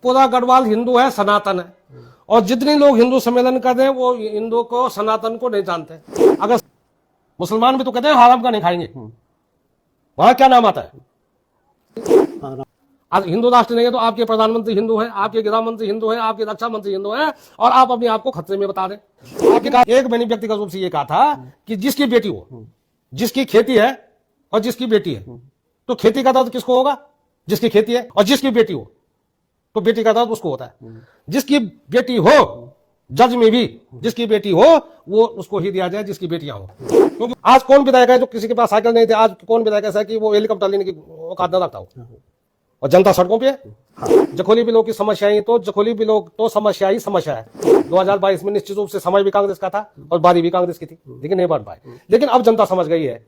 पूरा गढ़वाल हिंदू है, सनातन है, और जितने लोग हिंदू सम्मेलन कर रहे हैं वो हिंदू को, सनातन को नहीं जानते। अगर मुसलमान भी तो कहते हैं हराम का नहीं खाएंगे, वहां क्या नाम आता है? आज हिंदू राष्ट्र नहीं है तो आपके प्रधानमंत्री हिंदू हैं, आपके गृह मंत्री हिंदू हैं, आपके रक्षा मंत्री हिंदू हैं, और आप अपने आप को खतरे में बता रहे। आपके कहा, एक मैंने व्यक्तिगत रूप से ये कहा था कि जिसकी बेटी हो, जिसकी खेती है और जिसकी बेटी है, तो खेती का दर्द किसको होगा? जिसकी खेती है। और जिसकी बेटी हो तो बेटी का दर्द उसको होता है। जिसकी बेटी हो, जज में भी जिसकी बेटी हो वो उसको ही दिया जाए जिसकी बेटियां हो। क्योंकि आज कौन विधायक है जो किसी के पास साइकिल नहीं थे? आज कौन विधायक ऐसा है कि वो हेलीकॉप्टर लेने की औकात न रखता हो? और जनता सड़कों पे है। जखोली बिलों की समस्याएं तो जखोली बिलों तो समस्या ही समस्या है। 2022 में निश्चित रूप से समय भी कांग्रेस का था और बारी भी कांग्रेस की थी, लेकिन नहीं बढ़ पाए। लेकिन अब जनता समझ गई है,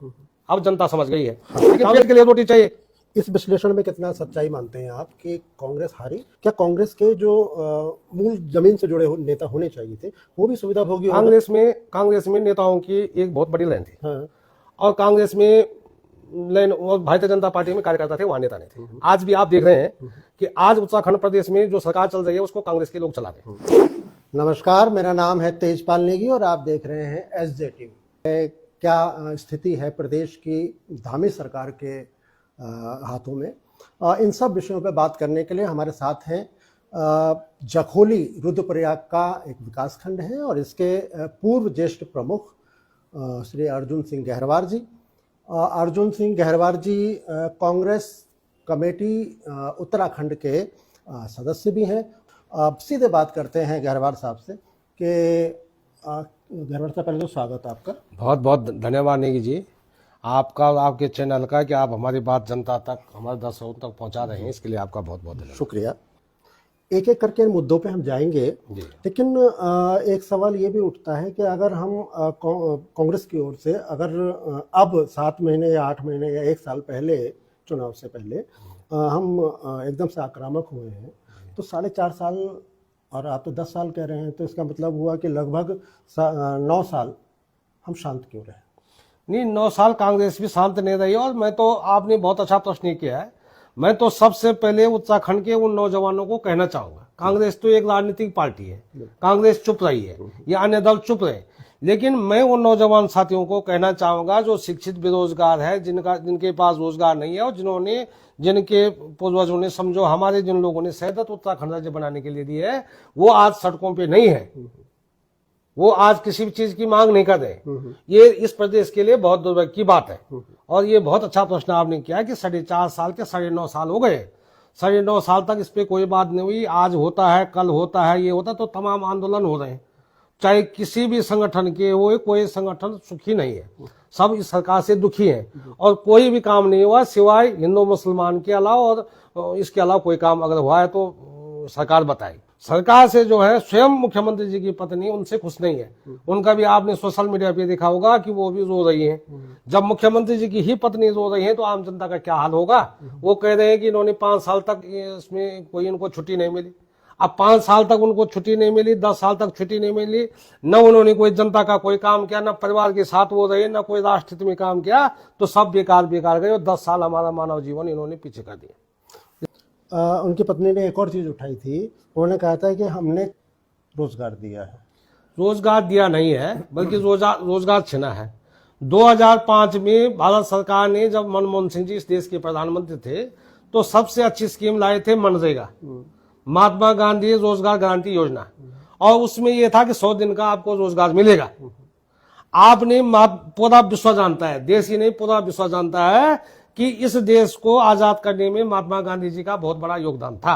अब जनता समझ गई है। लेकिन पेट के लिए रोटी चाहिए। इस विश्लेषण में कितना सच्चाई मानते हैं आप कि कांग्रेस हारी? क्या कांग्रेस के जो मूल जमीन से जुड़े नेता होने चाहिए थे वो भी सुविधा भोगी? कांग्रेस में नेताओं की एक बहुत बड़ी लाइन थी। हाँ। और कांग्रेस में और भारतीय जनता पार्टी में कार्यकर्ता थे, वहां नेता नहीं थे। आज भी आप देख रहे हैं कि आज उत्तराखंड प्रदेश में जो सरकार चल रही है उसको कांग्रेस के लोग चला रहे हैं। नमस्कार, मेरा नाम है तेजपाल नेगी और आप देख रहे हैं एसजे टीवी। क्या स्थिति है प्रदेश की धामी सरकार के हाथों में? इन सब विषयों पर बात करने के लिए हमारे साथ हैं जखोली रुद्रप्रयाग का एक विकास खंड है और इसके पूर्व ज्येष्ठ प्रमुख श्री अर्जुन सिंह गहरवार जी। अर्जुन सिंह गहरवार जी कांग्रेस कमेटी उत्तराखंड के सदस्य भी हैं। सीधे बात करते हैं गहरवार साहब से कि गहरवार साहब, पहले तो स्वागत आपका। बहुत बहुत धन्यवाद नेगी जी, आपका और आपके चैनल का, कि आप हमारी बात जनता तक, हमारे दर्शकों तक पहुंचा रहे हैं, इसके लिए आपका बहुत बहुत धन्यवाद। शुक्रिया। एक एक करके इन मुद्दों पे हम जाएंगे, लेकिन एक सवाल ये भी उठता है कि अगर हम कांग्रेस की ओर से अगर अब 7 महीने या 8 महीने या 1 साल पहले, चुनाव से पहले हम एकदम से आक्रामक हुए हैं, तो 4.5 साल और आप तो 10 साल कह रहे हैं, तो इसका मतलब हुआ कि लगभग 9 साल हम शांत क्यों रहे? नहीं, 9 साल कांग्रेस भी शांत नहीं रही। और मैं तो, आपने बहुत अच्छा प्रश्न किया है। मैं तो सबसे पहले उत्तराखंड के उन नौजवानों को कहना चाहूंगा, कांग्रेस तो एक राजनीतिक पार्टी है, कांग्रेस चुप रही है या अन्य दल चुप रहे, लेकिन मैं उन नौजवान साथियों को कहना चाहूंगा जो शिक्षित बेरोजगार है, जिनके पास रोजगार नहीं है, और जिनके पूर्वजों ने, समझो हमारे जिन लोगों ने शहादत उत्तराखंड राज्य बनाने के लिए दी है, वो आज सड़कों पे नहीं है, वो आज किसी भी चीज की मांग नहीं कर रहे। ये इस प्रदेश के लिए बहुत दुर्भाग्य की बात है। और ये बहुत अच्छा प्रश्न आपने किया कि 4.5 साल के 9.5 साल हो गए। 9.5 साल तक इस पे कोई बात नहीं हुई। आज होता है, कल होता है, ये होता, तो तमाम आंदोलन हो रहे हैं, चाहे किसी भी संगठन के हो। कोई संगठन सुखी नहीं है, सब इस सरकार से दुखी है, और कोई भी काम नहीं हुआ सिवाय हिंदू मुसलमान के अलावा, और इसके अलावा कोई काम अगर हुआ है तो सरकार बताए। सरकार से जो है, स्वयं मुख्यमंत्री जी की पत्नी उनसे खुश नहीं है। उनका भी आपने सोशल मीडिया पे देखा होगा कि वो भी रो रही हैं। जब मुख्यमंत्री जी की ही पत्नी रो रही है तो आम जनता का क्या हाल होगा? वो कह रहे हैं कि इन्होंने 5 साल तक इसमें कोई इनको छुट्टी नहीं मिली। अब 5 साल तक उनको छुट्टी नहीं मिली, 10 साल तक छुट्टी नहीं मिली, न उन्होंने कोई जनता का कोई काम किया, न परिवार के साथ वो रहे, न कोई राष्ट्र हित में काम किया, तो सब बेकार गए। और 10 साल हमारा मानव जीवन इन्होंने पीछे कर दिया। उनकी पत्नी ने एक और चीज उठाई थी, उन्होंने कहा था कि हमने रोजगार दिया है। रोजगार दिया नहीं है, बल्कि रोजगार छीना है। 2005 में भारत सरकार ने, जब मनमोहन सिंह जी इस देश के प्रधानमंत्री थे, तो सबसे अच्छी स्कीम लाए थे मनरेगा, महात्मा गांधी रोजगार गारंटी योजना। और उसमें यह था कि 100 दिन का आपको रोजगार मिलेगा। आपने, पूरा विश्व जानता है, देश ही नहीं पूरा विश्व जानता है कि इस देश को आजाद करने में महात्मा गांधी जी का बहुत बड़ा योगदान था।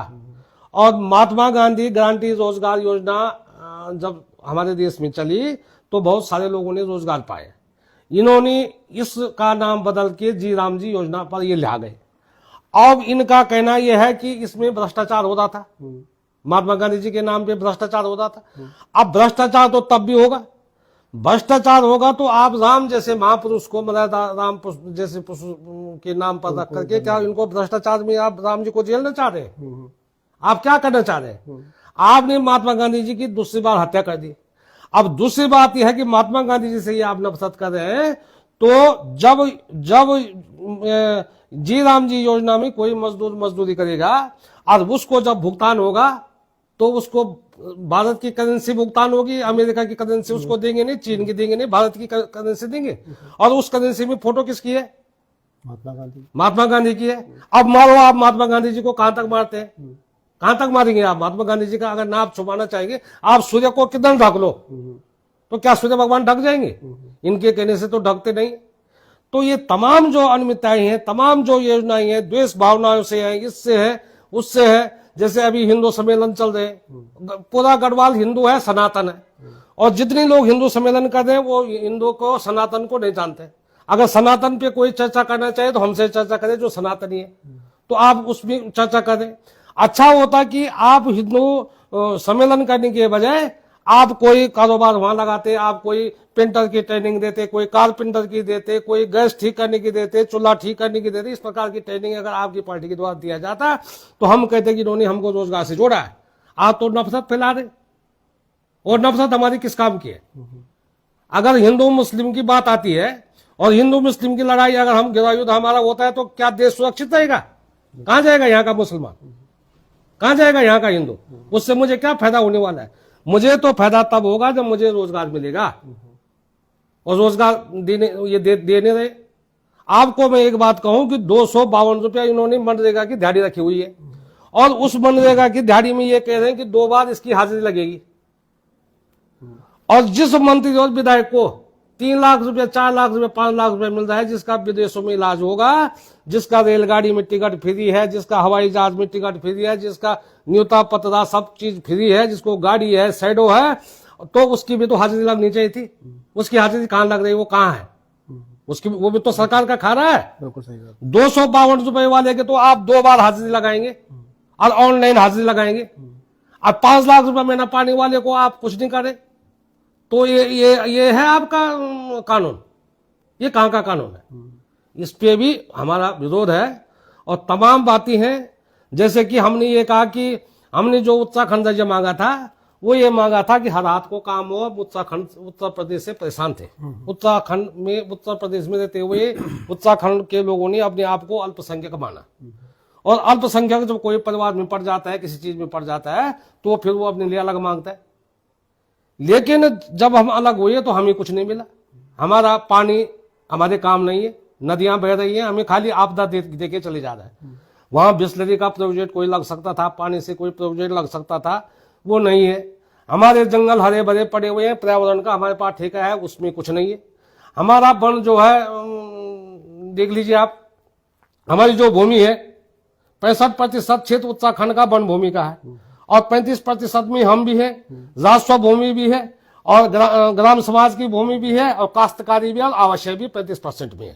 और महात्मा गांधी गारंटी रोजगार योजना जब हमारे देश में चली तो बहुत सारे लोगों ने रोजगार पाए। इन्होंने इसका नाम बदल के जी राम जी योजना पर ये ला गए। अब इनका कहना यह है कि इसमें भ्रष्टाचार हो रहा था, महात्मा गांधी जी के नाम पे भ्रष्टाचार हो रहा था। अब भ्रष्टाचार तो तब भी होगा, भ्रष्टाचार होगा तो आप राम जैसे महापुरुष को, राम जैसे पुरुष के नाम पर रख करके, क्या इनको भ्रष्टाचार में आप राम जी को जेलना चाह रहे हैं? आप क्या करना चाह रहे हैं? आपने महात्मा गांधी जी की दूसरी बार हत्या कर दी। अब दूसरी बात यह है कि महात्मा गांधी जी से ये आप नफरत कर रहे हैं, तो जब जी राम जी योजना में कोई मजदूर मजदूरी करेगा, और उसको जब भुगतान होगा तो उसको भारत की करेंसी भुगतान होगी, अमेरिका की करेंसी उसको देंगे नहीं, चीन की देंगे नहीं, भारत की करेंसी देंगे। और उस करेंसी में फोटो किसकी है? महात्मा गांधी की है। अब मारो आप महात्मा गांधी जी को कहां तक मारते हैं, कहां तक मारेंगे आप महात्मा गांधी जी का? अगर नाप छुपाना चाहेंगे आप सूर्य को कितना ढक लो, तो क्या सूर्य भगवान ढक जाएंगे? इनके कहने से तो ढकते नहीं। तो ये तमाम जो अनियमितताएं हैं, तमाम जो योजनाएं हैं, द्वेष भावनाओं से है, इससे है, उससे है। जैसे अभी हिंदू सम्मेलन चल रहे हैं, पूरा गढ़वाल हिंदू है, सनातन है, और जितने लोग हिंदू सम्मेलन कर रहे हैं वो हिंदू को, सनातन को नहीं जानते। अगर सनातन पे कोई चर्चा करना चाहे तो हमसे चर्चा करें जो सनातनी है, तो आप उसमें चर्चा करें। अच्छा होता कि आप हिंदू सम्मेलन करने के बजाय आप कोई कारोबार वहां लगाते, आप कोई पेंटर की ट्रेनिंग देते, कोई कारपेंटर की देते, कोई गैस ठीक करने की देते, चूल्हा ठीक करने की देते। इस प्रकार की ट्रेनिंग अगर आपकी पार्टी के द्वारा दिया जाता तो हम कहते कि इन्होंने हमको रोजगार से जोड़ा है। आप तो नफरत फैला रहे, और नफरत हमारी किस काम की है? अगर हिंदू मुस्लिम की बात आती है और हिंदू मुस्लिम की लड़ाई अगर हम गिरा युद्ध हमारा होता है तो क्या देश सुरक्षित रहेगा? कहां जाएगा यहाँ का मुसलमान, कहां जाएगा यहाँ का हिंदू? उससे मुझे क्या फायदा होने वाला है? मुझे तो फायदा तब होगा जब मुझे रोजगार मिलेगा, और रोजगार देने रहे। आपको मैं एक बात कहूं कि 252 रुपया इन्होंने मनरेगा की दिहाड़ी रखी हुई है, और उस मनरेगा की दिहाड़ी में ये कह रहे हैं कि 2 बार इसकी हाजिरी लगेगी। और जिस मंत्री और विधायक को 3 लाख रुपया, 4 लाख रुपया, 5 लाख रुपया मिल रहा है, जिसका विदेशों में इलाज होगा, जिसका रेलगाड़ी में टिकट फ्री है, जिसका हवाई जहाज में टिकट फ्री है, जिसका न्योता पत्रा सब चीज फ्री है, जिसको गाड़ी है, शैडो है, तो उसकी भी तो हाजिरी लगनी चाहिए थी। उसकी हाजिरी कहां लग रही है? वो कहां है उसकी? वो भी तो सरकार का खा रहा है। 252 रुपए वाले के तो आप 2 बार हाजिरी लगाएंगे और ऑनलाइन हाजिरी लगाएंगे, और 5 लाख रुपए महीना पाने वाले को आप कुछ नहीं करें। तो ये है आपका कानून? ये कहां का कानून है? इस पे भी हमारा विरोध है। और तमाम बातें हैं, जैसे कि हमने ये कहा कि हमने जो उत्तराखंड से मांगा था, वो ये मांगा था कि हर हाथ को काम हो। उत्तर प्रदेश से परेशान थे। उत्तर प्रदेश में रहते हुए उत्तराखंड के लोगों ने अपने आप को अल्पसंख्यक माना, और अल्पसंख्यक जब कोई परिवार में पड़ जाता है, किसी चीज में पड़ जाता है, तो फिर वो अपने लिए अलग मांगता है। लेकिन जब हम अलग हुए तो हमें कुछ नहीं मिला। हमारा पानी हमारे काम नहीं है, नदियां बह रही हैं, हमें खाली आपदा दे के चले जा रहा है। वहां बिस्लरी का प्रोजेक्ट कोई लग सकता था, पानी से कोई प्रोजेक्ट लग सकता था, वो नहीं है। हमारे जंगल हरे भरे पड़े हुए हैं, पर्यावरण का हमारे पास ठेका है, उसमें कुछ नहीं है। हमारा वन जो है, देख लीजिए आप, हमारी जो भूमि है 65% क्षेत्र उत्तराखंड का वन भूमि का है, और 35% में हम भी हैं, राजस्व भूमि भी है, और ग्राम समाज की भूमि भी है, और काश्तकारी भी, और आवासीय भी 35% में है।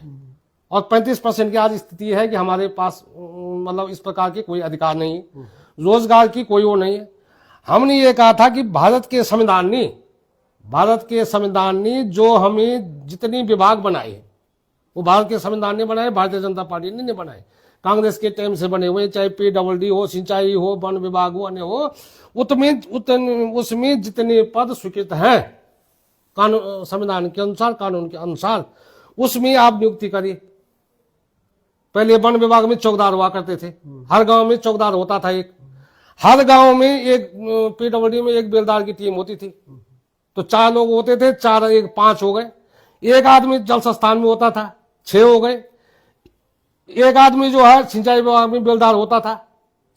और 35% की आज स्थिति है कि हमारे पास मतलब इस प्रकार के कोई अधिकार नहीं है, रोजगार की कोई वो नहीं है। हमने ये कहा था कि भारत के संविधान ने जो हमें जितनी विभाग बनाए हैं, वो भारत के संविधान ने बनाए, भारतीय जनता पार्टी ने नहीं बनाए। कांग्रेस के टाइम से बने हुए, चाहे PWD हो, सिंचाई हो, वन विभाग हो, अन्य हो, उसमें जितने पद स्वीकृत हैं कानून, संविधान के अनुसार, कानून के अनुसार, उसमें आप नियुक्ति करिए। पहले वन विभाग में चौकीदार हुआ करते थे, हर गांव में चौकीदार होता था एक, हर गांव में एक PWD में एक बेलदार की टीम होती थी, तो 4 लोग होते थे, 4 1 5 हो गए। एक आदमी जल संस्थान में होता था, 6 हो गए। एक आदमी जो है सिंचाई विभाग में बेलदार होता था,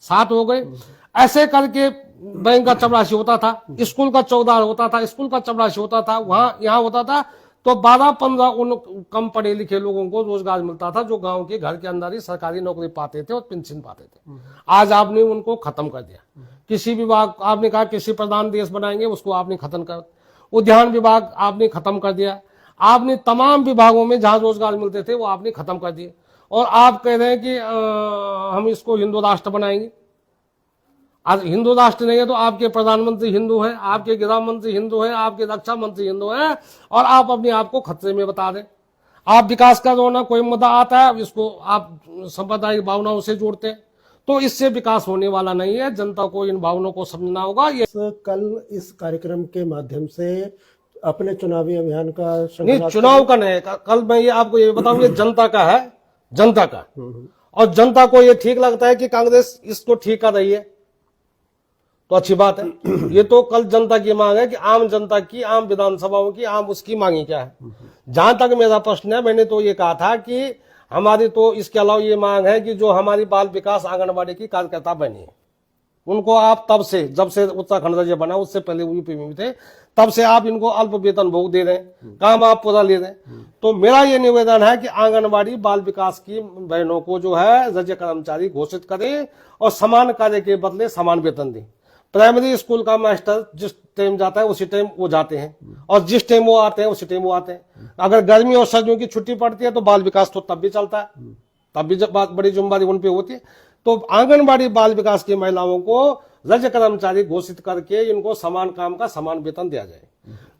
7 हो गए। ऐसे करके बैंक का चपरासी होता था, स्कूल का चौकीदार होता था, स्कूल का चपरासी होता था, वहां यहाँ होता था। तो 12-15 उन कम पढ़े लिखे लोगों को रोजगार मिलता था, जो गांव के घर के अंदर ही सरकारी नौकरी पाते थे और पेंशन पाते थे। आज आपने उनको खत्म कर दिया। कृषि विभाग आपने कहा कृषि प्रधान देश बनाएंगे, उसको आपने खत्म कर। उद्यान विभाग आपने खत्म कर दिया। आपने तमाम विभागों में जहां रोजगार मिलते थे वो आपने खत्म कर दिए, और आप कह रहे हैं कि हम इसको हिंदू राष्ट्र बनाएंगे। आज हिंदू राष्ट्र नहीं है तो आपके प्रधानमंत्री हिंदू हैं, आपके गृह मंत्री हिंदू हैं, आपके रक्षा मंत्री हिंदू हैं, और आप अपने आप को खतरे में बता दें। आप विकास का जो ना कोई मुद्दा आता है, इसको आप सांप्रदायिक भावनाओं से जोड़ते हैं, तो इससे विकास होने वाला नहीं है। जनता को इन भावनाओं को समझना होगा। ये कल इस कार्यक्रम के माध्यम से अपने चुनावी अभियान का नहीं, चुनाव का नहीं, कल मैं ये आपको ये बताऊंगा, जनता का है, जनता का। और जनता को ये ठीक लगता है कि कांग्रेस इसको ठीक कर रही है, तो अच्छी बात है। ये तो कल जनता की मांग है कि आम जनता की, आम विधानसभाओं की, आम उसकी मांगी क्या है। जहां तक मेरा प्रश्न है, मैंने तो ये कहा था कि हमारी तो इसके अलावा ये मांग है कि जो हमारी बाल विकास आंगनबाड़ी की कार्यकर्ता बनी है, उनको आप तब से, जब से उत्तराखंड राज्य बना, उससे पहले यूपी में भी थे, तब से आप इनको अल्प वेतन भोग दे रहे हैं, काम आप पूरा ले रहे हैं। तो मेरा ये निवेदन है कि आंगनबाड़ी बाल विकास की बहनों को जो है राज्य कर्मचारी घोषित करें और समान कार्य के बदले समान वेतन दें। प्राइमरी स्कूल का मास्टर जिस टाइम जाता है उसी टाइम वो जाते हैं, और जिस टाइम वो आते हैं उसी टाइम वो आते हैं। अगर गर्मी और सर्दियों की छुट्टी पड़ती है तो बाल विकास तो तब भी चलता है, तब भी बात बड़ी जिम्मेदारी उन पे होती है। तो आंगनबाड़ी बाल विकास की महिलाओं को राज्य कर्मचारी घोषित करके इनको समान काम का समान वेतन दिया जाए।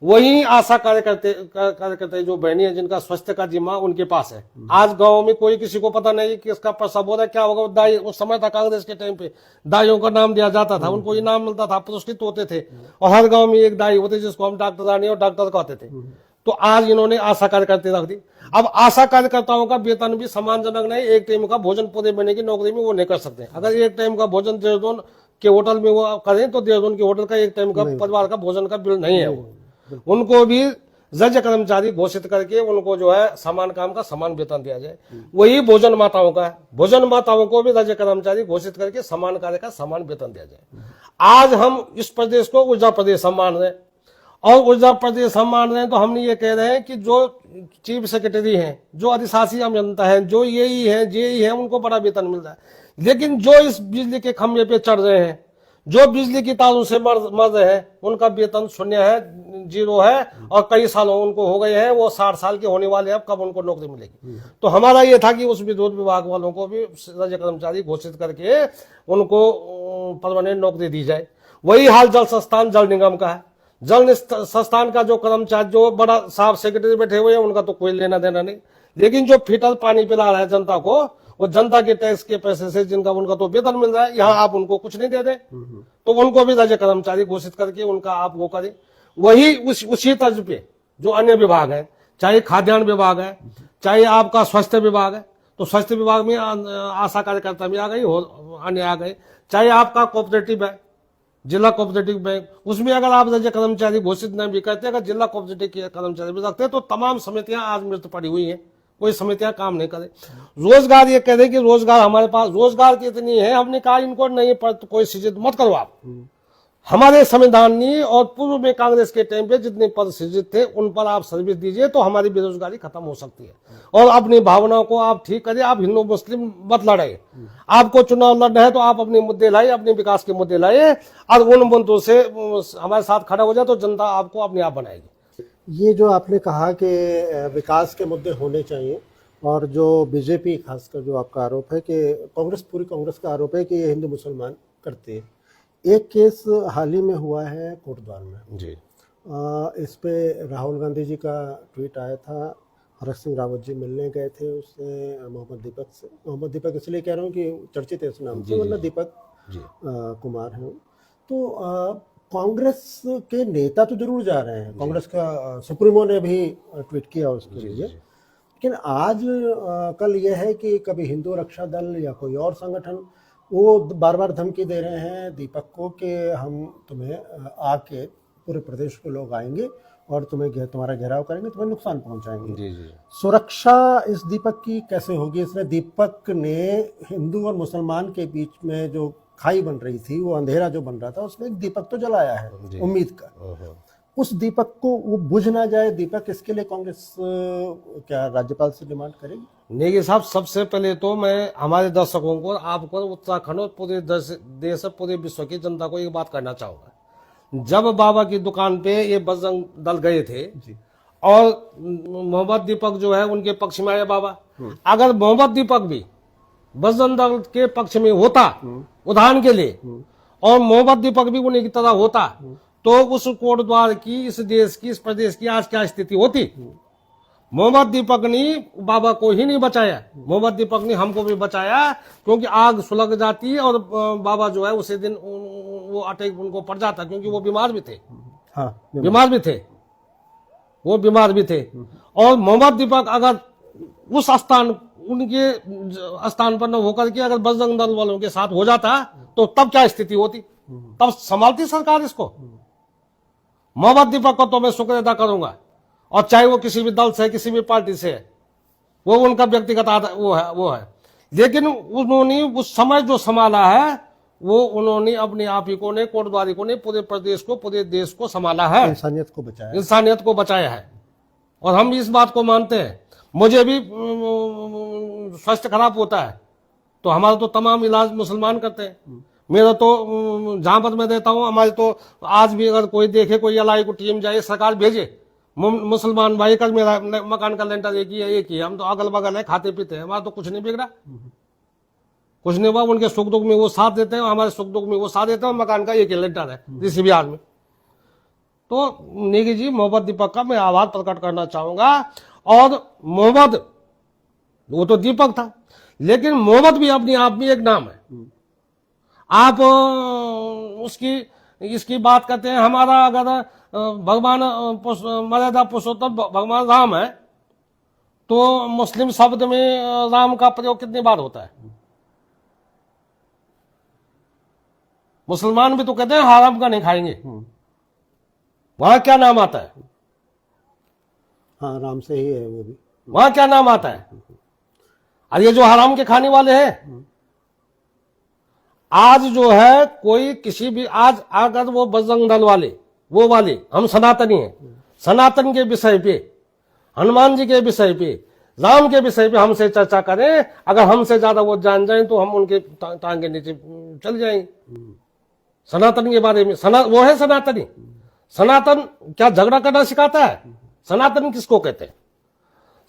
वही आशा कार्यकर्ता जो बहनी है जिनका स्वास्थ्य का जिम्मा उनके पास है। आज गांव में कोई किसी को पता नहीं कि इसका प्रसव हो रहा है, क्या होगा। दाई उस समय था कांग्रेस के टाइम पे दाइयों का नाम दिया जाता था, उनको इनाम मिलता था, पुरस्कृत होते थे, और हर गांव में एक दाई होते जिसको हम डॉक्टर रानी और डॉक्टर कहते थे। तो आज इन्होंने आशा कार्यकर्ता रख दी। अब आशा कार्यकर्ताओं का वेतन भी सम्मानजनक नहीं, एक टाइम का भोजन पूरे महीने की नौकरी में वो नहीं कर सकते। अगर एक टाइम का भोजन देहरादून के होटल में वो करें तो देहरादून के होटल का एक टाइम का परिवार का भोजन का बिल नहीं है वो। उनको भी राज्य कर्मचारी घोषित करके उनको जो है समान काम का समान वेतन दिया जाए। वही भोजन माताओं का है, भोजन माताओं को भी राज्य कर्मचारी घोषित करके समान कार्य का समान वेतन दिया जाए। आज हम इस प्रदेश को ऊर्जा प्रदेश हम मान रहे हैं, और ऊर्जा प्रदेश हम मान रहे हैं, तो हम ये कह रहे हैं कि जो चीफ सेक्रेटरी हैं, जो अधिशासी अभियंता है, जो येई है, जेई है, उनको बड़ा वेतन मिल रहा है। लेकिन जो इस बिजली के खंभे पे चढ़ रहे हैं, जो बिजली की तारों से मर रहे हैं, उनका वेतन शून्य है, जीरो है, और कई सालों उनको हो गए हैं, वो 60 साल के होने वाले हैं, अब कब उनको नौकरी मिलेगी। तो हमारा ये था कि उस विद्युत विभाग वालों को भी राज्य कर्मचारी घोषित करके उनको परमानेंट नौकरी दी जाए। वही हाल जल संस्थान जल निगम का है। जल संस्थान का जो कर्मचारी, जो बड़ा साहब सेक्रेटरी बैठे हुए हैं, उनका तो कोई लेना देना नहीं, लेकिन जो फीटल पानी पिला रहा है जनता को, वो जनता के टैक्स के पैसे से जिनका उनका तो वेतन मिल रहा है, यहाँ आप उनको कुछ नहीं दे रहे, तो उनको भी राज्य कर्मचारी घोषित करके उनका आप वो करें। वही उसी तर्ज पे जो अन्य विभाग है, चाहे खाद्यान्न विभाग है, चाहे आपका स्वास्थ्य विभाग है, तो स्वास्थ्य विभाग में आशा कार्यकर्ता भी आ गई, अन्य आ गए, चाहे आपका कोऑपरेटिव है, जिला कोऑपरेटिव बैंक, उसमें अगर आप राज्य कर्मचारी घोषित नहीं भी करते, अगर जिला कोऑपरेटिव के कर्मचारी भी रखते, तो तमाम समितियां आज मृत पड़ी हुई हैं, कोई समितियां काम नहीं करे। रोजगार ये कह रहे कि रोजगार हमारे पास, रोजगार की इतनी है, हमने कहा इनको नहीं पर तो कोई सृजित मत करो आप। हमारे संविधान ने और पूर्व में कांग्रेस के टाइम पे जितने पद सृजित थे उन पर आप सर्विस दीजिए, तो हमारी बेरोजगारी खत्म हो सकती है। और अपनी भावनाओं को आप ठीक करिए, आप हिंदू मुस्लिम मत लड़ाइए। आपको चुनाव लड़ना है तो आप अपने मुद्दे लाइए, अपने विकास के मुद्दे लाइए, और उन मुद्दों से हमारे साथ खड़ा हो जाए तो जनता आपको अपने आप बनाएगी। ये जो आपने कहा कि विकास के मुद्दे होने चाहिए, और जो बीजेपी खासकर जो आपका आरोप है कि कांग्रेस, पूरी कांग्रेस का आरोप है कि ये हिंदू मुसलमान करते हैं। एक केस हाल ही में हुआ है कोटद्वार में जी। इस पे राहुल गांधी जी का ट्वीट आया था, हरक सिंह रावत जी मिलने गए थे उससे मोहम्मद दीपक इसलिए कह रहा हूँ कि चर्चित है इस नाम से, वरना दीपक कुमार हैं। तो कांग्रेस के नेता तो जरूर जा रहे हैं, कांग्रेस का सुप्रीमो ने भी ट्वीट किया उसके लिए, लेकिन आज कल यह है कि कभी हिंदू रक्षा दल या कोई और संगठन वो बार बार धमकी दे रहे हैं दीपक को कि हम तुम्हें आके पूरे प्रदेश के लोग आएंगे और तुम्हारा घेराव करेंगे, तुम्हें नुकसान पहुंचाएंगे। सुरक्षा इस दीपक की कैसे होगी? इसने दीपक ने हिंदू और मुसलमान के बीच में जो खाई बन रही थी, वो अंधेरा जो बन रहा था, उसमें एक दीपक तो जलाया है उम्मीद का। उस दीपक को वो बुझ ना जाए दीपक, इसके लिए कांग्रेस क्या राज्यपाल से डिमांड करेगी? नेगी साहब, सबसे पहले तो मैं हमारे दर्शकों को, आपको, उत्तराखंड और पूरे देश और पूरे विश्व की जनता को एक बात कहना चाहूंगा। जब बाबा की दुकान पे ये बजरंग दल गए थे और मोहम्मद दीपक जो है उनके पक्ष में आया बाबा, अगर मोहम्मद दीपक भी बजरंग दल के पक्ष में होता उदाहरण के लिए, और मोहम्मद दीपक भी उन्हीं की तरह होता, तो उस कोटद्वार की, इस देश की, इस प्रदेश की आज क्या स्थिति होती? मोहम्मद दीपक ने बाबा को ही नहीं बचाया, मोहम्मद दीपक ने हमको भी बचाया, क्योंकि आग सुलग जाती और बाबा जो है उसी दिन वो अटैक उनको पड़ जाता, क्योंकि वो बीमार भी थे। हाँ, बीमार भी थे, वो बीमार भी थे। और मोहम्मद दीपक अगर उस स्थान उनके स्थान पर न होकर के अगर बजरंग दल वालों के साथ हो जाता तो तब क्या स्थिति होती, तब संभालती सरकार इसको। मोहम्मद दीपक को तो मैं शुक्र अदा करूंगा, और चाहे वो किसी भी दल से है, किसी भी पार्टी से है, वो उनका व्यक्तिगत वो है, लेकिन उन्होंने उस समय जो संभाला है वो उन्होंने अपने आप ही को ने, कोटद्वारी को ने, पूरे प्रदेश को, पूरे देश को संभाला है, इंसानियत को बचाया, इंसानियत को बचाया है। और हम इस बात को मानते हैं। मुझे भी स्वास्थ्य खराब होता है तो हमारा तो तमाम इलाज मुसलमान करते हैं। मेरा तो जहां पर मैं रहता हूं, हमारे तो आज भी अगर कोई देखे, कोई एलआई को टीम जाए, सरकार भेजे, मुसलमान भाई का मेरा मकान का लेंटर एक ही है, हम तो अगल बगल है, खाते पीते हैं, हमारा तो कुछ नहीं बिगड़ा, कुछ नहीं हुआ। उनके सुख दुख में वो साथ देते हैं, हमारे सुख दुख में वो साथ देते हैं, मकान का एक ही लेंटर है इसी बिहार में। तो नेगी जी, मोहम्मद दीपक का मैं आभार प्रकट करना चाहूंगा। और मोहम्मद, वो तो दीपक था, लेकिन मोहम्मद भी अपने आप में एक नाम है। आप इसकी बात करते हैं, हमारा अगर भगवान मर्यादा पुरुषोत्तम भगवान राम है तो मुस्लिम शब्द में राम का प्रयोग कितनी बार होता है? मुसलमान भी तो कहते हैं हराम का नहीं खाएंगे, वहां क्या नाम आता है? हाँ, राम से ही है वो भी। वहां क्या नाम आता है? और ये जो हराम के खाने वाले हैं, आज जो है कोई किसी भी, आज अगर वो बजरंग दल वाले, वो वाले, हम सनातनी हैं, सनातन के विषय पे, हनुमान जी के विषय पे, राम के विषय पे हमसे चर्चा करें, अगर हमसे ज्यादा वो जान जाए तो हम उनके टांग के नीचे चल जाएंगे। सनातन के बारे में वो है सनातनी। सनातन क्या झगड़ा करना सिखाता है? सनातन किसको कहते हैं?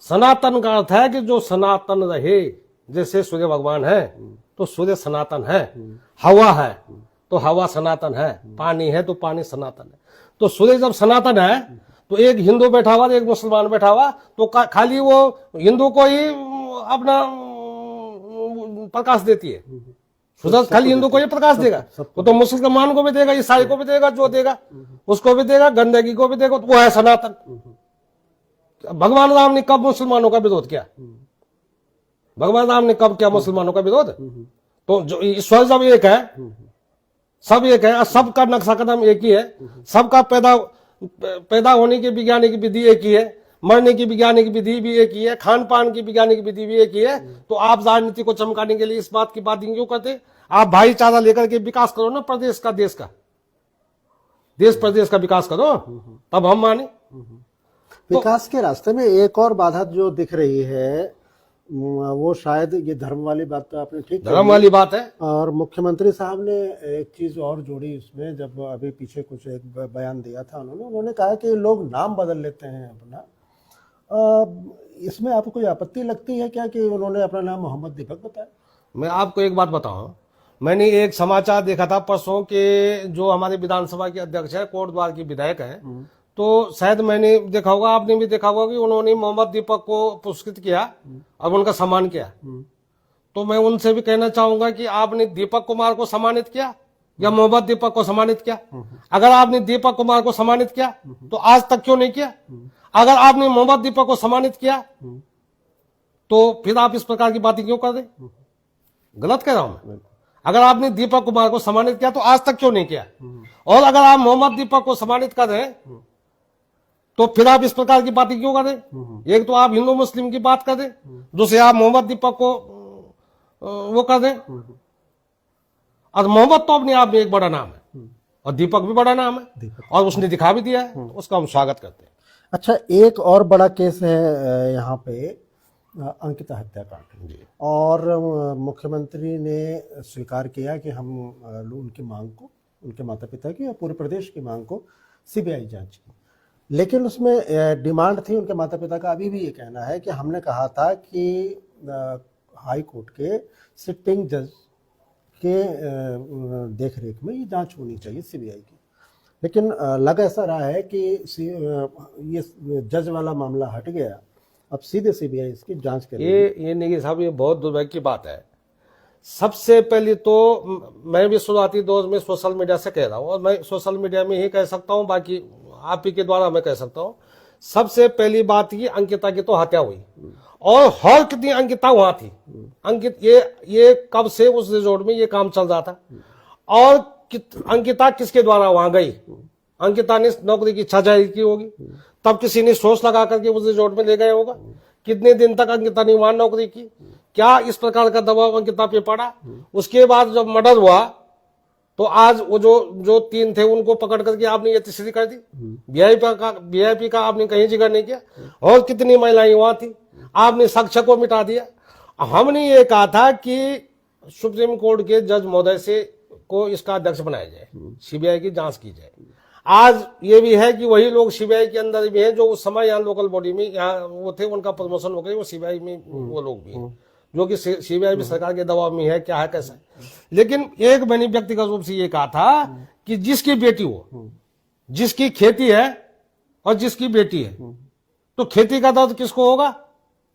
सनातन का अर्थ है कि जो सनातन रहे, जैसे सूर्य भगवान है तो सूर्य सनातन है, हवा है तो हवा सनातन है, पानी है तो पानी सनातन है। तो सूर्य जब सनातन है तो एक हिंदू बैठा हुआ, एक मुसलमान बैठा हुआ, तो खाली वो हिंदू को ही अपना प्रकाश देती है, सूरज खाली हिंदू को ही प्रकाश देगा, वो तो मुसलमान को भी देगा, ईसाई को भी देगा, जो देगा उसको भी देगा, गंदगी को भी देगा, तो वो है सनातन। भगवान राम ने कब मुसलमानों का विरोध किया? भगवान राम ने कब किया मुसलमानों का विरोध? तो जो ईश्वर जब एक है, सब एक है, सबका नक्शा कदम एक ही है, सबका पैदा होने की वैज्ञानिक विधि एक ही है, मरने की वैज्ञानिक विधि भी एक ही है, खान पान की वैज्ञानिक विधि भी एक ही है। तो आप राजनीति को चमकाने के लिए इस बात की बात क्यों करते? आप भाईचारा लेकर के विकास करो ना, प्रदेश का, देश प्रदेश का विकास करो, तब हम माने। विकास के रास्ते में एक और बाधा जो दिख रही है वो शायद ये धर्म वाली बात तो आपने ठीक धर्म वाली बात है। और मुख्यमंत्री साहब ने एक चीज और जोड़ी इसमें, जब अभी पीछे कुछ एक बयान दिया था उन्होंने कहा कि लोग नाम बदल लेते हैं अपना। इसमें आपको कोई आपत्ति लगती है क्या कि उन्होंने अपना नाम मोहम्मद दीपक बताया? मैं आपको एक बात बताऊं, मैंने एक समाचार देखा था परसों के, जो हमारे विधानसभा के अध्यक्ष है, कोटद्वार की विधायक है, तो शायद मैंने देखा होगा, आपने भी देखा होगा कि उन्होंने मोहम्मद दीपक को पुरस्कृत किया और उनका सम्मान किया। तो मैं उनसे भी कहना चाहूंगा कि आपने दीपक कुमार को सम्मानित किया या मोहम्मद दीपक को सम्मानित किया? अगर आपने दीपक कुमार को सम्मानित किया तो आज तक क्यों नहीं किया? अगर आपने मोहम्मद दीपक को सम्मानित किया तो फिर आप इस प्रकार की बातें क्यों कर रहे? गलत कह रहा हूं मैं? अगर आपने दीपक कुमार को सम्मानित किया तो आज तक क्यों नहीं किया? और अगर आप मोहम्मद दीपक को सम्मानित कर रहे हैं तो फिर आप इस प्रकार की बातें क्यों कर रहे? एक तो आप हिंदू मुस्लिम की बात कर रहे, दूसरे आप मोहम्मद दीपक को वो कर रहे। और मोहम्मद तो अपने आप में एक बड़ा नाम है और दीपक भी बड़ा नाम है, और उसने दिखा भी दिया है, उसका हम स्वागत करते हैं। अच्छा, एक और बड़ा केस है यहाँ पे, अंकिता हत्याकांड, और मुख्यमंत्री ने स्वीकार किया कि हम उनकी मांग को, उनके माता पिता की और पूरे प्रदेश की मांग को सीबीआई जांच की। लेकिन उसमें डिमांड थी उनके माता पिता का, अभी भी ये कहना है कि हमने कहा था कि हाई कोर्ट के सिटिंग जज के देखरेख में ये जांच होनी चाहिए सीबीआई की। लेकिन लग ऐसा रहा है कि ये जज वाला मामला हट गया, अब सीधे सीबीआई इसकी जांच करेगी। ये नेगी साहब, ये बहुत दुर्भाग्य की बात है। सबसे पहले तो मैं भी शुरुआती दौर में सोशल मीडिया से कह रहा हूं, और मैं सोशल मीडिया में ही कह सकता हूं, बाकी आप ही के द्वारा मैं कह सकता हूं। सबसे पहली बात की, अंकिता की तो हत्या हुई, और हर कितनी अंकिता वहां थी। अंकित ये कब से उस रिजॉर्ट में ये काम चल रहा था, और अंकिता किसके द्वारा वहां गई? अंकिता ने नौकरी की इच्छा जाहिर की होगी, तब किसी ने सोच लगा करके उस रिजॉर्ट में ले गया होगा। कितने दिन तक अंकिता ने वहां नौकरी की? क्या इस प्रकार का दबाव अंकिता पे पड़ा? उसके बाद जब मर्डर हुआ तो आज वो जो 3 थे उनको पकड़ करके आपने ये तीसरी कर दी। वीआईपी का आपने कहीं जिक्र नहीं किया। और कितनी महिलाएं वहां थी, आपने साक्ष्य को मिटा दिया। हमने ये कहा था कि सुप्रीम कोर्ट के जज महोदय से को इसका अध्यक्ष बनाया जाए, सीबीआई की जांच की जाए। आज ये भी है कि वही लोग सीबीआई के अंदर भी हैं जो उस समय यहाँ लोकल बॉडी में यहाँ वो थे, उनका प्रमोशन हो गया, वो सीबीआई में वो लोग भी हैं, जो कि सीबीआई भी सरकार के दबाव में है, क्या है कैसा है। लेकिन एक मैंने व्यक्तिगत रूप से ये कहा था कि जिसकी बेटी हो, जिसकी खेती है और जिसकी बेटी है, तो खेती का दर्द किसको होगा?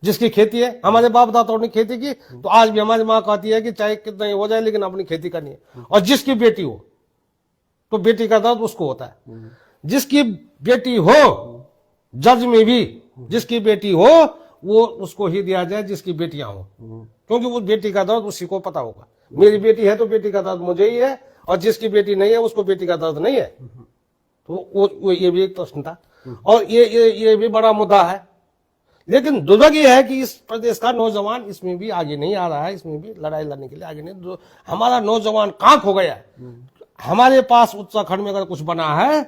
जिसकी खेती है। हमारे बाप दादाओं ने खेती की, तो आज भी हमारी माँ कहती है कि चाहे कितना ही हो जाए लेकिन अपनी खेती करनी है। और जिसकी बेटी हो तो बेटी का दर्द उसको होता है। जिसकी बेटी हो, जज में भी जिसकी बेटी हो वो उसको ही दिया जाए जिसकी बेटियां हो, क्योंकि वो बेटी का दर्द उसी को पता होगा। मेरी बेटी है तो बेटी का दर्द मुझे ही है, और जिसकी बेटी नहीं है उसको बेटी का दर्द नहीं है। तो वो ये भी एक प्रश्न था, और ये भी बड़ा मुद्दा है। लेकिन दुर्भाग्य है कि इस प्रदेश का नौजवान इसमें भी आगे नहीं आ रहा है, इसमें भी लड़ाई लड़ने के लिए आगे नहीं। हमारा नौजवान कांक हो गया है। हमारे पास उत्तराखंड में अगर कुछ बना है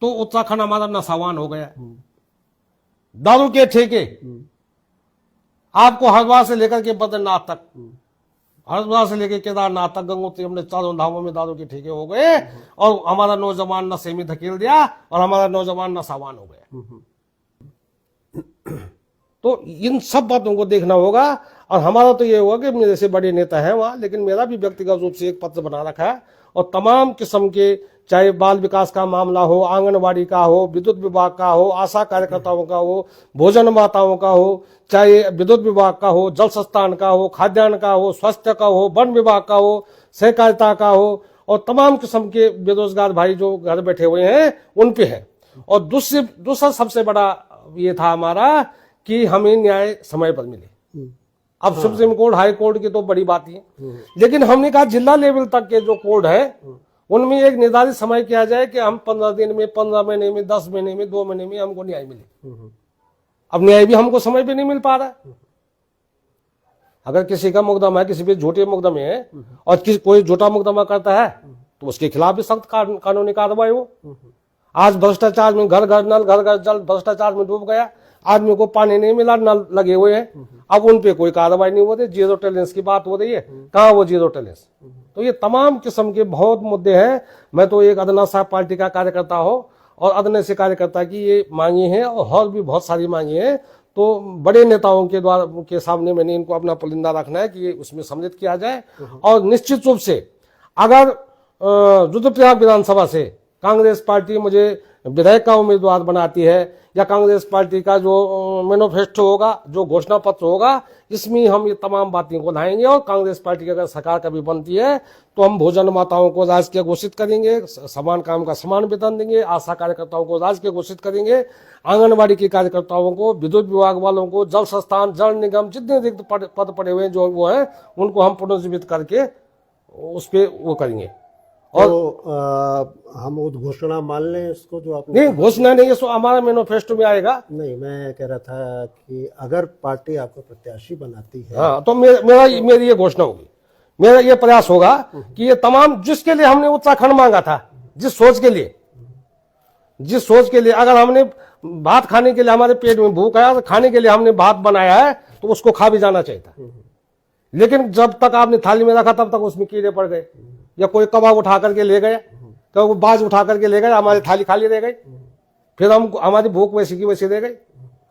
तो उत्तराखंड हमारा नशावान हो गया। दारू के ठेके आपको हरिद्वार से लेकर के बद्रीनाथ तक, हरिद्वार से लेकर केदारनाथ तक, गंगोत्री, हमने चारों धामों में दारू के ठेके हो गए, और हमारा नौजवान नशे में धकेल दिया, और हमारा नौजवान नशावान हो गया। तो इन सब बातों को देखना होगा। और हमारा तो ये होगा कि मेरे से बड़े नेता हैं वहां, लेकिन मेरा भी व्यक्तिगत रूप से एक पत्र बना रखा है, और तमाम किस्म के, चाहे बाल विकास का मामला हो, आंगनबाड़ी का हो, विद्युत विभाग का हो, आशा कार्यकर्ताओं का हो, भोजन माताओं का हो, चाहे विद्युत विभाग का हो, जल संस्थान का हो, खाद्यान्न का हो, स्वास्थ्य का हो, वन विभाग का हो, सहकारिता का हो, और तमाम किस्म के बेरोजगार भाई जो घर बैठे हुए हैं उन पे है। और दूसरा सबसे बड़ा ये था हमारा कि हमें न्याय समय पर मिले। अब सुप्रीम कोर्ट, हाई कोर्ट की तो बड़ी बात ही है, लेकिन हमने कहा जिला लेवल तक के जो कोर्ट है उनमें एक निर्धारित समय किया जाए कि हम 15 दिन में, 15 महीने में, 10 महीने में, 2 महीने में हमको न्याय मिले। अब न्याय भी हमको समय पे नहीं मिल पा रहा है। अगर किसी का मुकदमा है, किसी पे झूठे मुकदमे है, और कोई झूठा मुकदमा करता है तो उसके खिलाफ भी सख्त कानूनी कार्रवाई हो। आज भ्रष्टाचार में घर घर नल, घर घर जल भ्रष्टाचार में डूब गया, आदमी को पानी नहीं मिला, नल लगे हुए हैं, अब उन पे कोई कार्रवाई नहीं हो रही, जीरो टॉलरेंस की बात हो रही है, कहाँ वो जीरो टॉलरेंस। तो ये तमाम किस्म के बहुत मुद्दे हैं। मैं तो एक अदना साहब पार्टी का कार्यकर्ता हो, और अदने से कार्यकर्ता की ये मांगी है, और भी बहुत सारी मांगी है। तो बड़े नेताओं के द्वारा के सामने मैंने इनको अपना पुलिंदा रखना है कि ये उसमें सम्मिलित किया जाए। और निश्चित रूप से अगर रुद्रप्रयाग विधानसभा से कांग्रेस पार्टी मुझे विधायक का उम्मीदवार बनाती है, या कांग्रेस पार्टी का जो मैनिफेस्टो होगा, जो घोषणा पत्र होगा, इसमें हम ये तमाम बातें को लाएंगे। और कांग्रेस पार्टी की अगर सरकार कभी बनती है तो हम भोजन माताओं को राजकीय घोषित करेंगे, समान काम का समान वेतन देंगे, आशा कार्यकर्ताओं को राजकीय घोषित करेंगे, आंगनबाड़ी के कार्यकर्ताओं को, विद्युत विभाग वालों को, जल संस्थान, जल निगम, जितने रिक्त पद पड़े हुए हैं जो वो है उनको हम पुनर्जीवित करके उस पर वो करेंगे। और तो, हम उद्घोषणा मान लें इसको जो आपने? नहीं, घोषणा नहीं है, सो हमारा मैनिफेस्टो में आएगा। नहीं, मैं कह रहा था कि अगर पार्टी आपको प्रत्याशी बनाती है, हाँ, तो मेरी ये घोषणा होगी, मेरा ये प्रयास होगा कि ये तमाम जिसके लिए हमने उत्तराखंड मांगा था, जिस सोच के लिए अगर हमने भात खाने के लिए, हमारे पेट में भूख है, खाने के लिए हमने भात बनाया है तो उसको खा भी जाना चाहिए था। लेकिन जब तक आपने थाली में रखा तब तक उसमें कीड़े पड़ गए, या कोई कबाब उठा करके ले गए, तो बाज उठा करके ले गए, हमारी थाली खाली रह गई, फिर हमारी भूख वैसी की वैसी रह गई।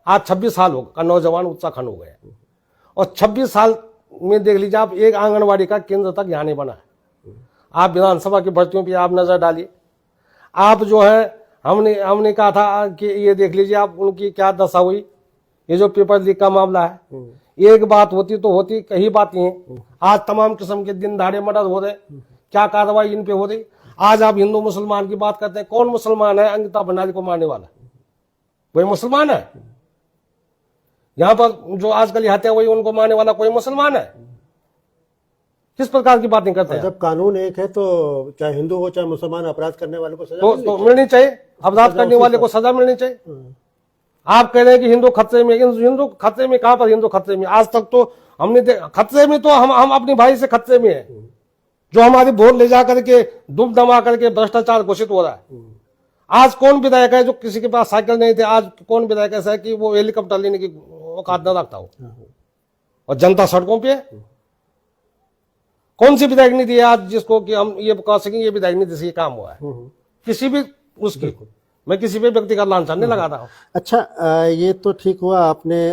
आज 26 साल का नौजवान उत्तराखंड हो गया, और 26 साल में देख लीजिए आप, एक आंगनबाड़ी का केंद्र तक यहाँ नहीं बना है। आप विधानसभा की भर्तियों पर आप नजर डालिए, आप जो है हमने कहा था कि ये देख लीजिए आप उनकी क्या दशा हुई। ये जो पेपर लीक का मामला है, एक बात होती तो होती, कई बातें हैं। आज तमाम किस्म के दिन दहाड़े मर्डर हो रहे, क्या कार्रवाई इन पे हो रही। आज आप हिंदू मुसलमान की बात करते हैं, कौन मुसलमान है अंकिता भंडारी को मारने वाला? वही मुसलमान है। यहाँ पर जो आजकल हत्या हुई उनको मारने वाला कोई मुसलमान है? किस प्रकार की बातें करते हैं? जब कानून एक है तो चाहे हिंदू हो चाहे मुसलमान, अपराध करने वाले को सजा तो मिलनी चाहिए, अपराध करने वाले को सजा मिलनी चाहिए। आप कह रहे हैं कि हिंदू खतरे में, हिंदू खतरे में कहां पर? हिंदू खतरे में आज तक तो हमने खतरे में तो हम अपने भाई से खतरे में है, जो हमारी वोट ले जा करके दुम दमा करके भ्रष्टाचार घोषित हो रहा है। आज कौन विधायक है जो किसी के पास साइकिल नहीं थे? आज कौन विधायक ऐसा है कि वो हेलीकॉप्टर लेने की औकात न रखता हो? और जनता सड़कों पे है। कौन सी विधायक नीति है आज जिसको कि हम ये कह सकें ये विधायक नीति से ये काम हुआ है? किसी भी उसकी, मैं किसी भी व्यक्ति का लांछन नहीं लगाता हूँ। अच्छा, ये तो ठीक हुआ, आपने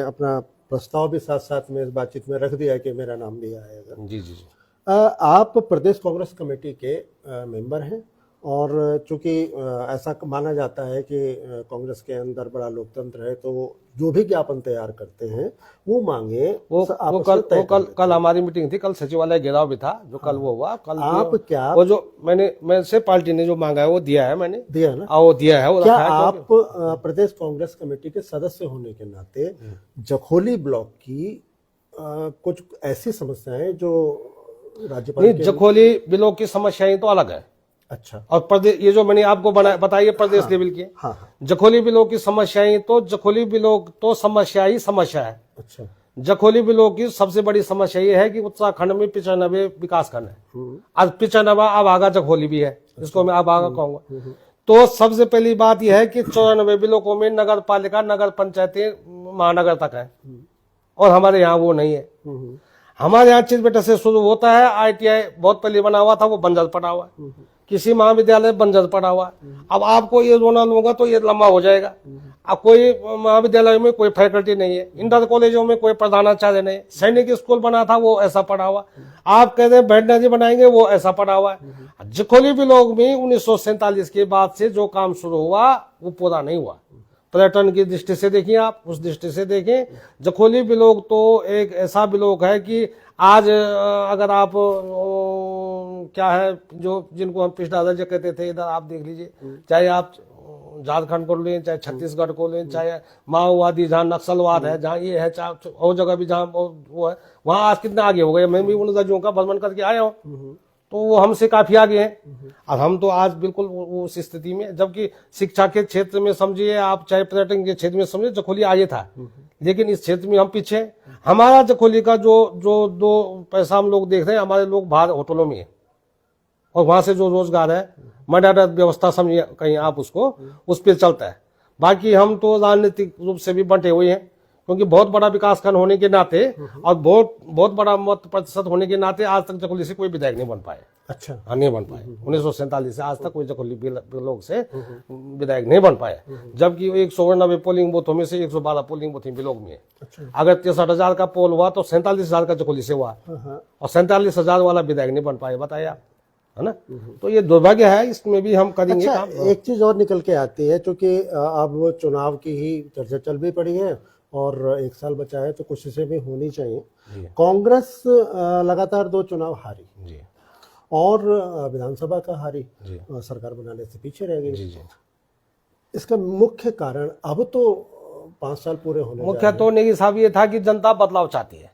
अपना प्रस्ताव भी साथ साथ में इस बातचीत में रख दिया कि मेरा नाम भी आएगा। जी जी जी। आप प्रदेश कांग्रेस कमेटी के मेंबर हैं, और चूंकि ऐसा माना जाता है कि कांग्रेस के अंदर बड़ा लोकतंत्र है, तो जो भी ज्ञापन तैयार करते हैं वो मांगे वो कल हमारी मीटिंग थी, कल सचिवालय घेराव भी था जो कल वो हुआ। कल आप क्या वो जो मैं से पार्टी ने जो मांगा है वो दिया है, मैंने दिया ना, वो दिया है, वो क्या रखा है। आप प्रदेश कांग्रेस कमेटी के सदस्य होने के नाते जखोली ब्लॉक की कुछ ऐसी समस्याएं जो राज्यपाल नहीं, जखोली ब्लॉक की समस्याएं तो अलग है। अच्छा, और प्रदेश, ये जो मैंने आपको बताइए प्रदेश लेवल की, हाँ, जखोली ब्लॉक की समस्याएं तो जखोली ब्लॉक तो समस्या ही समस्या है। अच्छा, जखोली ब्लॉक की सबसे बड़ी समस्या ये है कि उत्तराखंड में 95 विकास खंड है। आज 95 अब आगा जखोली भी है, जिसको मैं अब आगा कहूंगा। तो सबसे पहली बात यह है कि 94 ब्लॉकों में नगर पालिका, नगर पंचायतें महानगर तक है, और हमारे यहाँ वो नहीं है। हमारे यहाँ चिरबेटा से शुरू होता है, ITI बहुत पहले बना हुआ था, वो बंजर पड़ा हुआ है। किसी महाविद्यालय बंजर पड़ा हुआ है। अब आपको ये रोना लूंगा तो ये लंबा हो जाएगा। अब कोई महाविद्यालय में कोई फैकल्टी नहीं है, इंटर कॉलेजों में कोई प्रधानाचार्य नहीं, सैनिक स्कूल बना था वो ऐसा पड़ा हुआ। आप कहते हैं वेटनरी बनाएंगे, वो ऐसा पड़ा हुआ है। जखोली ब्लॉक में 1947 के बाद से जो काम शुरू हुआ वो पूरा नहीं हुआ। पर्यटन की दृष्टि से देखिए, आप उस दृष्टि से देखें, जखोली ब्लॉक तो एक ऐसा ब्लॉक है कि आज अगर आप क्या है जो जिनको हम पिछड़ा दर्जा कहते थे, इधर आप देख लीजिए, चाहे आप झारखंड को लें, चाहे छत्तीसगढ़ को लें, चाहे माओवादी जहाँ नक्सलवाद है, जहाँ ये है, चाहे और जगह भी जहाँ वो है, वहाँ आज कितना आगे हो गए। मैं भी उन राज्यों का भ्रमण करके आया हूँ, तो वो हमसे काफी आगे हैं। अब हम तो आज बिल्कुल उस स्थिति में, जबकि शिक्षा के क्षेत्र में समझिए आप, चाहे पर्यटन के क्षेत्र में समझिए, जखोली आगे था, लेकिन इस क्षेत्र में हम पीछे। हमारा जखोली का जो 2 पैसा हम लोग देख रहे हैं, हमारे लोग बाहर होटलों में है, और वहां से जो रोजगार है, मर्यादा व्यवस्था समझिए कहीं आप उसको, उस पर चलता है। बाकी हम तो राजनीतिक रूप से भी बंटे हुए हैं, क्योंकि बहुत बड़ा विकास खंड होने के नाते और बहुत बड़ा मत प्रतिशत होने के नाते आज तक जखोली से कोई विधायक नहीं बन पाए। अच्छा, हाँ, नहीं बन पाए। 1947 से आज तक कोई जखोली ब्लॉक से विधायक नहीं बन पाए, जबकि 199 पोलिंग बूथों में से 112 पोलिंग बूथ ब्लॉक में है। अच्छा, अगर 63,000 का पोल हुआ तो 47,000 का जखोली से हुआ, और 47,000 वाला विधायक नहीं बन पाए, बताइए आप, है ना। तो ये दुर्भाग्य है, इसमें भी हम करेंगे अच्छा, काम। एक चीज और निकल के आती है, क्योंकि अब वो चुनाव की ही चर्चा चल भी पड़ी है और 1 साल बचा है, तो कोशिशें भी होनी चाहिए। कांग्रेस लगातार 2 चुनाव हारी जी, और विधानसभा का हारी, जी, सरकार बनाने से पीछे रह गई। जी जी। इसका मुख्य कारण, अब तो 5 साल पूरे होने मुख्य तो नेगी साहब ये था कि जनता बदलाव चाहती है,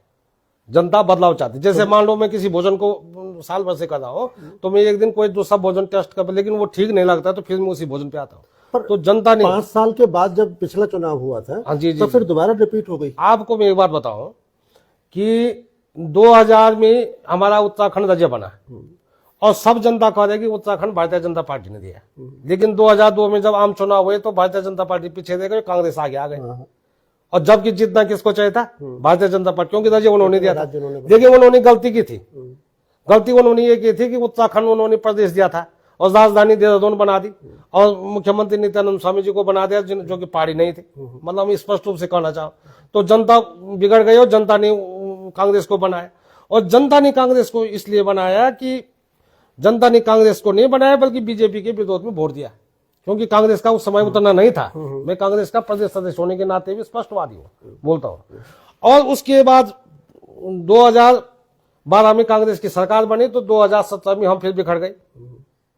जनता बदलाव चाहती है। जैसे मान लो मैं किसी भोजन को साल भर से कर रहा हूँ, तो मैं एक दिन कोई दूसरा भोजन टेस्ट कर, लेकिन वो ठीक नहीं लगता तो फिर मैं उसी भोजन पे आता हूँ। तो जनता ने 5 साल के बाद जब पिछला चुनाव हुआ था, हाँ जी, तो फिर दोबारा रिपीट हो गई। आपको मैं एक बात बताऊं कि 2000 में हमारा उत्तराखंड राज्य बना, और सब जनता कह रही कि उत्तराखंड भारतीय जनता पार्टी ने दिया, लेकिन 2002 में जब आम चुनाव हुए तो भारतीय जनता पार्टी पीछे रह गई, कांग्रेस आगे आ गई। और जबकि जितना किसको चाहिए था, भारतीय जनता पार्टी, क्योंकि राज्य उन्होंने दिया था। लेकिन उन्होंने गलती की थी, गलती उन्होंने ये की थी कि उत्तराखंड उन्होंने प्रदेश दिया था और राजधानी देहरादून बना दी, और मुख्यमंत्री नित्यानंद स्वामी जी को बना दिया, जो कि पहाड़ी नहीं थे। मतलब हम स्पष्ट रूप से कहना चाहूँ तो जनता बिगड़ गई और जनता ने कांग्रेस को बनाया। और जनता ने कांग्रेस को इसलिए बनाया कि जनता ने कांग्रेस को नहीं बनाया बल्कि बीजेपी के विरोध में वोट दिया, क्योंकि कांग्रेस का उस समय उतना नहीं था। मैं कांग्रेस का प्रदेश सदस्य होने के नाते भी स्पष्टवादी हूँ, बोलता हूँ। और उसके बाद 2012 में कांग्रेस की सरकार बनी, तो 2017 में हम फिर बिखर गए।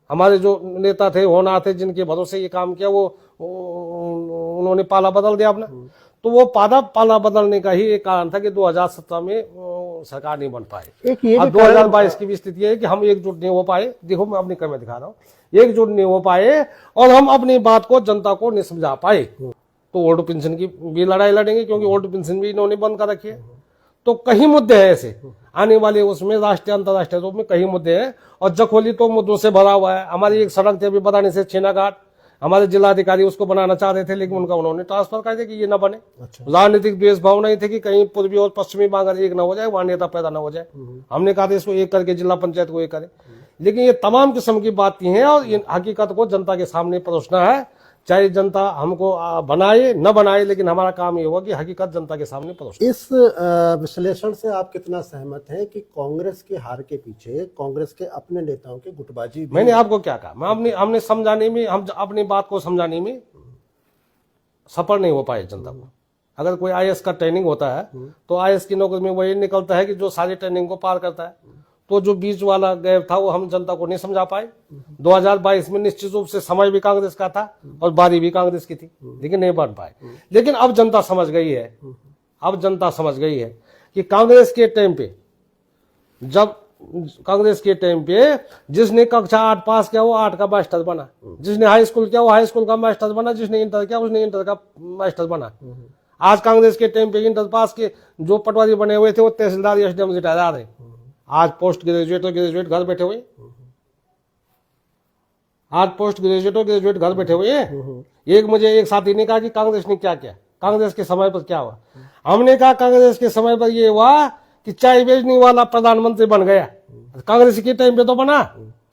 हमारे जो नेता थे, होना थे, जिनके भरोसे ये काम किया, वो उन्होंने पाला बदल दिया अपना। तो वो पाला बदलने का ही एक कारण था कि 2017 में सरकार नहीं बन पाई। एक ये और भी 2022 की भी स्थिति है कि हम एकजुट नहीं हो पाए। देखो मैं अपनी कमी दिखा रहा हूँ, एकजुट नहीं हो पाए और हम अपनी बात को जनता को नहीं समझा पाए। तो ओल्ड पेंशन की भी लड़ाई लड़ेंगे, क्योंकि ओल्ड पेंशन भी इन्होंने बंद कर रखी है। तो कई मुद्दे हैं ऐसे आने वाले, उसमें राष्ट्रीय अंतर्राष्ट्रीय रूप में कई मुद्दे हैं। और जखोली तो मुद्दों से भरा हुआ है। हमारी एक सड़क थी अभी बनाने से छेनाघाट, हमारे जिलाधिकारी उसको बनाना चाह रहे थे, लेकिन उनका उन्होंने ट्रांसफर कर दिया कि ये ना बने। राजनीतिक द्वेष भाव नहीं थे कि कहीं पूर्वी और पश्चिमी बांग्ला एक ना हो जाए, मान्यता पैदा ना हो जाए। हमने कहा था इसको एक करके जिला पंचायत को एक करे। लेकिन ये तमाम किस्म की बातें हैं और इन हकीकत को जनता के सामने परोसना है। चाहे जनता हमको बनाए न बनाए, लेकिन हमारा काम ये होगा कि हकीकत जनता के सामने परोसना। इस विश्लेषण से आप कितना सहमत हैं कि कांग्रेस की हार के पीछे कांग्रेस के अपने नेताओं की गुटबाजी भी? मैंने आपको क्या कहा, मैं हमने समझाने में, हम अपनी बात को समझाने में सफल नहीं हो पाए जनता को। अगर कोई आईएएस का ट्रेनिंग होता है तो आईएएस की नौकरी में वही निकलता है कि जो सारी ट्रेनिंग को पार करता है। तो जो बीच वाला गैप था वो हम जनता को नहीं समझा पाए। 2022 में निश्चित रूप से समय भी कांग्रेस का था और बारी भी कांग्रेस की थी, लेकिन नहीं बन पाए। लेकिन अब जनता समझ गई है, अब जनता समझ गई है कि कांग्रेस के टाइम पे, जब कांग्रेस के टाइम पे जिसने कक्षा 8 पास किया वो 8 का मास्टर बना, जिसने हाई स्कूल किया वो हाई स्कूल का मास्टर बना, जिसने इंटर किया उसने इंटर का मास्टर बना। आज कांग्रेस के टाइम पे इंटर पास के जो पटवारी बने हुए थे वो तहसीलदार एसडीएम रिटायर आ रहे, आज पोस्ट ग्रेजुएट और ग्रेजुएट घर बैठे हुए, आज पोस्ट ग्रेजुएट और ग्रेजुएट घर बैठे हुए हैं। एक मुझे एक साथी ने कहा कि कांग्रेस ने क्या किया, कांग्रेस के समय पर क्या हुआ। हमने कहा कांग्रेस के समय पर ये हुआ कि चाय बेचने वाला प्रधानमंत्री बन गया। कांग्रेस के टाइम पे तो बना,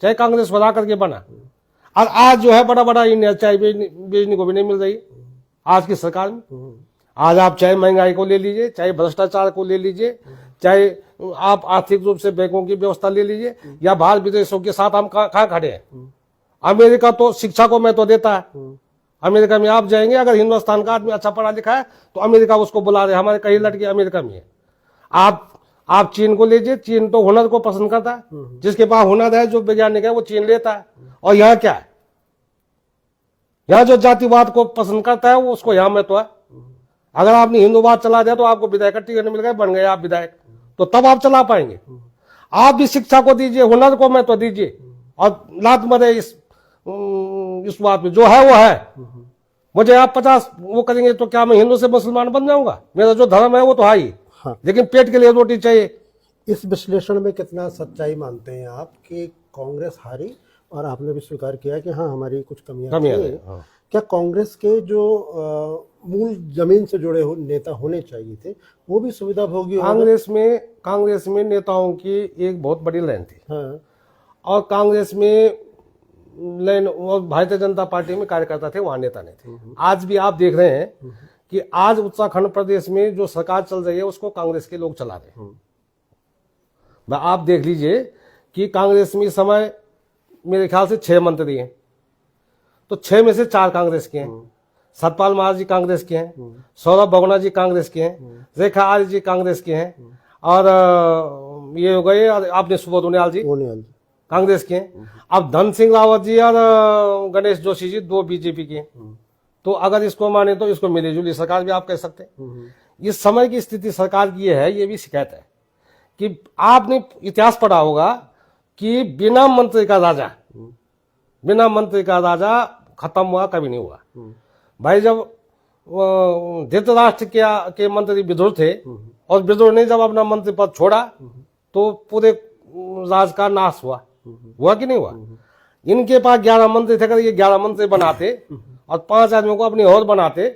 चाहे कांग्रेस बना करके बना। और आज जो है बड़ा बड़ा इंडिया चाय बेचने को भी नहीं मिल रही आज की सरकार में। आज आप चाहे महंगाई को ले लीजिए, चाहे भ्रष्टाचार को ले लीजिए, चाहे आप आर्थिक रूप से बैंकों की व्यवस्था ले लीजिए, या बाहर विदेशों के साथ हम कहाँ खड़े हैं। अमेरिका तो शिक्षा को महत्व देता है। अमेरिका में आप जाएंगे, अगर हिंदुस्तान का आदमी अच्छा पढ़ा लिखा है तो अमेरिका उसको बुला रहे। हमारे कई लड़के अमेरिका में है। आप चीन को लीजिए, चीन तो हुनर को पसंद करता है। जिसके पास हुनर है, जो वैज्ञानिक है, वो चीन लेता है। और यहाँ क्या है, यहाँ जो जातिवाद को पसंद करता है वो उसको यहाँ महत्व है। अगर आपने हिंदूवाद चला दिया तो आपको विधायक का टिकट मिल गया, बन गए आप विधायक, तो तब आप चला पाएंगे। आप भी शिक्षा को दीजिए, हुनर को महत्व दीजिए और लात मरे इस बात में जो है वो है। मुझे आप 50 वो करेंगे तो क्या मैं हिंदू से मुसलमान बन जाऊंगा? मेरा जो धर्म है वो तो है ही, लेकिन पेट के लिए रोटी चाहिए। इस विश्लेषण में कितना सच्चाई मानते हैं आप कि कांग्रेस हारी और आपने भी स्वीकार किया कि हाँ हमारी कुछ कमियां थी? क्या कांग्रेस के जो मूल जमीन से जुड़े नेता होने चाहिए थे वो भी सुविधा भोगी? कांग्रेस में नेताओं की एक बहुत बड़ी लाइन थी। हाँ। और कांग्रेस में लाइन और भारतीय जनता पार्टी में कार्यकर्ता थे, वहां नेता नहीं थे। आज भी आप देख रहे हैं कि आज उत्तराखंड प्रदेश में जो सरकार चल रही है उसको कांग्रेस के लोग चला रहे हैं। आप देख लीजिए कि कांग्रेस में इस समय मेरे ख्याल से 6 मंत्री हैं, तो 6 में से 4 कांग्रेस के हैं। सतपाल महाराज जी कांग्रेस के हैं, सौरभ भगोना जी कांग्रेस के हैं, रेखा आर्य जी कांग्रेस के हैं, और ये हो गए आपने सुबोध उनियाल जी कांग्रेस के हैं। अब धन सिंह रावत जी और गणेश जोशी जी 2 बीजेपी के हैं। तो अगर इसको माने तो इसको मिलीजुली सरकार भी आप कह सकते हैं। इस समय की स्थिति सरकार की है, ये भी शिकायत है कि आपने इतिहास पढ़ा होगा कि बिना मंत्री का राजा खत्म हुआ कभी नहीं हुआ। भाई जब धृतराष्ट्र के मंत्री विदुर थे और विदुर ने जब अपना मंत्री पद छोड़ा तो पूरे राज का नाश हुआ कि नहीं हुआ? इनके पास 11 मंत्री थे। अगर ये 11 मंत्री बनाते और 5 आदमियों को अपनी और बनाते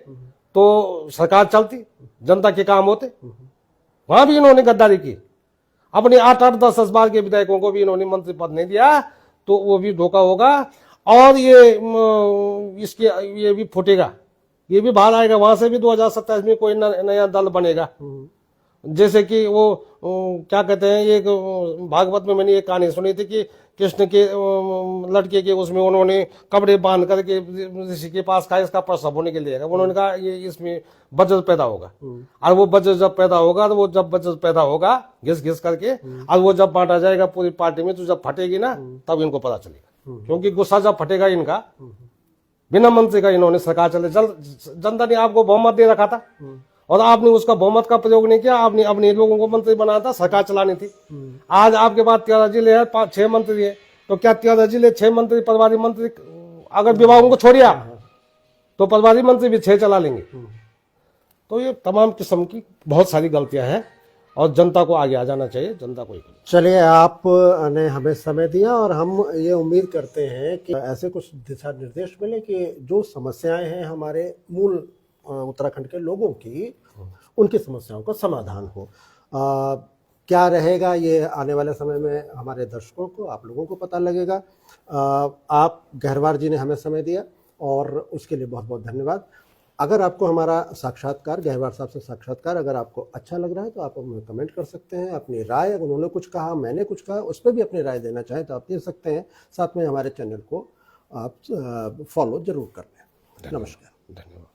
तो सरकार चलती, जनता के काम होते। वहां भी इन्होंने गद्दारी की, अपने 8-8, 10-10 बार के विधायकों को भी इन्होंने मंत्री पद नहीं दिया, तो वो भी धोखा होगा। और ये भी फूटेगा, ये भी बाहर आएगा। वहां से भी 2027 में कोई नया दल बनेगा। जैसे कि वो क्या कहते हैं, एक भागवत में मैंने एक कहानी सुनी थी कि कृष्ण के लड़के के उसमें उन्होंने कपड़े बांध करके ऋषि के पास कहा इसका प्रसव होने के लिए। उन्होंने कहा ये इसमें वज्र पैदा होगा, और वो वज्र जब पैदा होगा तो वो जब वज्र पैदा होगा घिस घिस करके, और वो जब बांटा जाएगा पूरी पार्टी में, तो जब फटेगी ना तब इनको पता चलेगा। क्योंकि गुस्सा जब फटेगा इनका, बिना मंत्री का इन्होंने सरकार चले जनता ने आपको बहुमत दे रखा था। और आपने उसका बहुमत का प्रयोग नहीं किया, आपने अपने लोगों को मंत्री बनाया था, सरकार चलानी थी। आज आपके पास 13 जिले है, 6 मंत्री है, तो क्या 13 जिले 6 मंत्री प्रभारी मंत्री, अगर विभागों को छोड़िए आप, तो प्रभारी मंत्री भी 6 चला लेंगे। तो ये तमाम किस्म की बहुत सारी गलतियां हैं और जनता को आगे आ जाना चाहिए, जनता को। चलिए, आपने हमें समय दिया और हम ये उम्मीद करते हैं कि ऐसे कुछ दिशा निर्देश मिले कि जो समस्याएं हैं हमारे मूल उत्तराखंड के लोगों की, उनकी समस्याओं का समाधान हो। क्या रहेगा ये आने वाले समय में हमारे दर्शकों को, आप लोगों को पता लगेगा। आप गहरवार जी ने हमें समय दिया और उसके लिए बहुत बहुत धन्यवाद। अगर आपको हमारा साक्षात्कार, गहरवार साहब से साक्षात्कार अगर आपको अच्छा लग रहा है तो आप हमें कमेंट कर सकते हैं। अपनी राय, अगर उन्होंने कुछ कहा, मैंने कुछ कहा, उस पर भी अपनी राय देना चाहें तो आप दे सकते हैं। साथ में हमारे चैनल को आप फॉलो जरूर कर लें। नमस्कार। धन्यवाद।